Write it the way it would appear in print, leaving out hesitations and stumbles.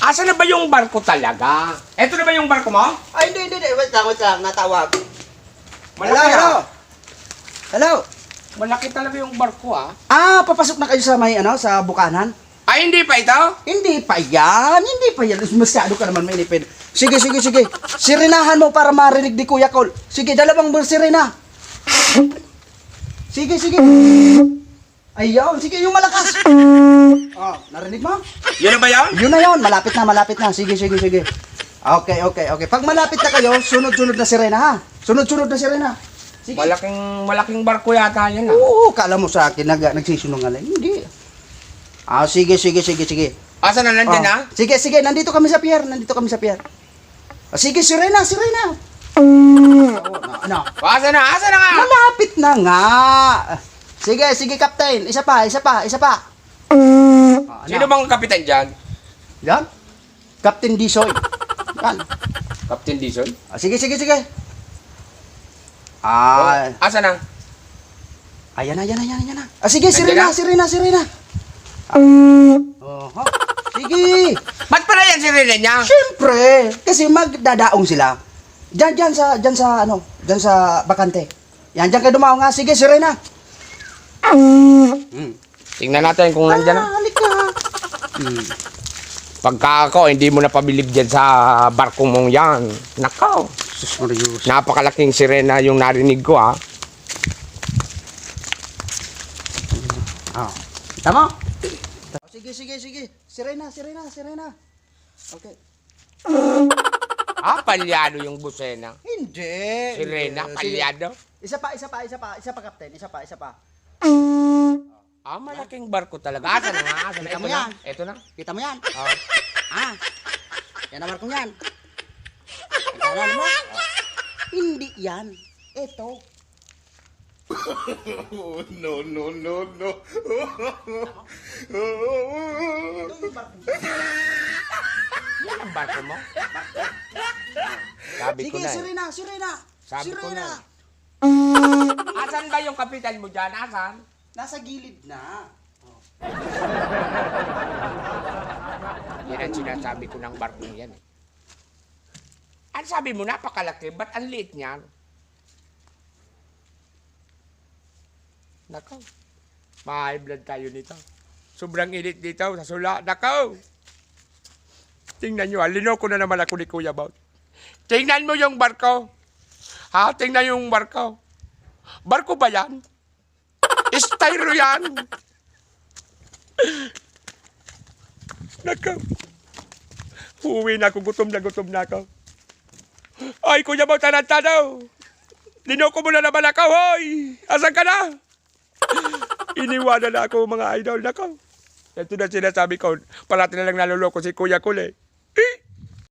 Asa na ba yung barko talaga? Eto na ba yung barko mo? Ay, hindi. Wait lang. Natawag. Malaki, Hello. ah. Hello. Malaki talaga yung barko, ah. Papasok na kayo sa sa Bukanan? Ay, hindi pa ito? Hindi pa yan. Masyado ka naman mainipin. Sige. Sirinahan mo para marinig ni Kuya Col. Sige, dalawang sirena. Sige. Ayaw, sige, yung malakas. Oh, narinig mo? Yun na ba yan? Yun na yun, malapit na. Sige. Okay. Pag malapit na kayo, sunod-sunod na sirena ha. Sunod-sunod na sirena. Sige. Malaking barko yata yan, ah. Oo, kala mo sa akin, nagsisinungaling. Hindi. Sige. Asa na nandyan, ah? Sige, nandito kami sa pier. Sige, sirena. Ano? Asa na nga? Malapit na nga. Sige, Captain. Isa pa. Sino bang kapitan dyan? Yan? Captain Disoy. Yan. Captain Dizon? Sige. Asa na? Ayan na. Sige, sirena. Oho. Sige. Ba't pala yan si Rene niya? Siyempre, kasi magdadaong sila. Diyan sa bakante. Yan, diyan kayo dumaong nga. Sige, sirena. Tingnan natin kung nandyan, ah. Halika. Pagka ako, hindi mo napabilib dyan sa barko mong yan. Nakaw. Sus Marius. Napakalaking sirena yung narinig ko, ah. Kita mo? Sige. Sirena. Okay. Palyado yung busena. Hindi. Sirena, palyado. Isa pa, Captain. Isa pa. Malaking barko talaga. Asa na nga? Kita mo yan. Ito na. Kita mo yan? Oh. Yan ang markong yan. Kita mo? Hindi yan. Ito. No. Yan ang barko mo? Sabi ko Sige, na. sirena. Sabi ko na. Asan ba yung kapitan mo dyan? Asan? Nasa gilid na. Yan ang sinasabi ko ng barko yan, eh. Ang sabi mo, napakalaki. Ba't ang liit niyan? Nakaw. Ma-high blood tayo nito. Sobrang init dito sa sula. Nakaw. Tingnan nyo, linoko na naman ako ni Kuya Baut. Tingnan mo yung barko. Tingnan yung barko. Barko ba yan? Styro yan. Nakaw. Uwi na ako, gutom na ako. Ay, Kuya Baut, taranta daw. Linoko mo na naman ako, hoy. Asan ka na? Iniwanan na ako, mga idol. Nakaw. Ito na sinasabi ko. Parati na lang naluloko si Kuya Kul, eh.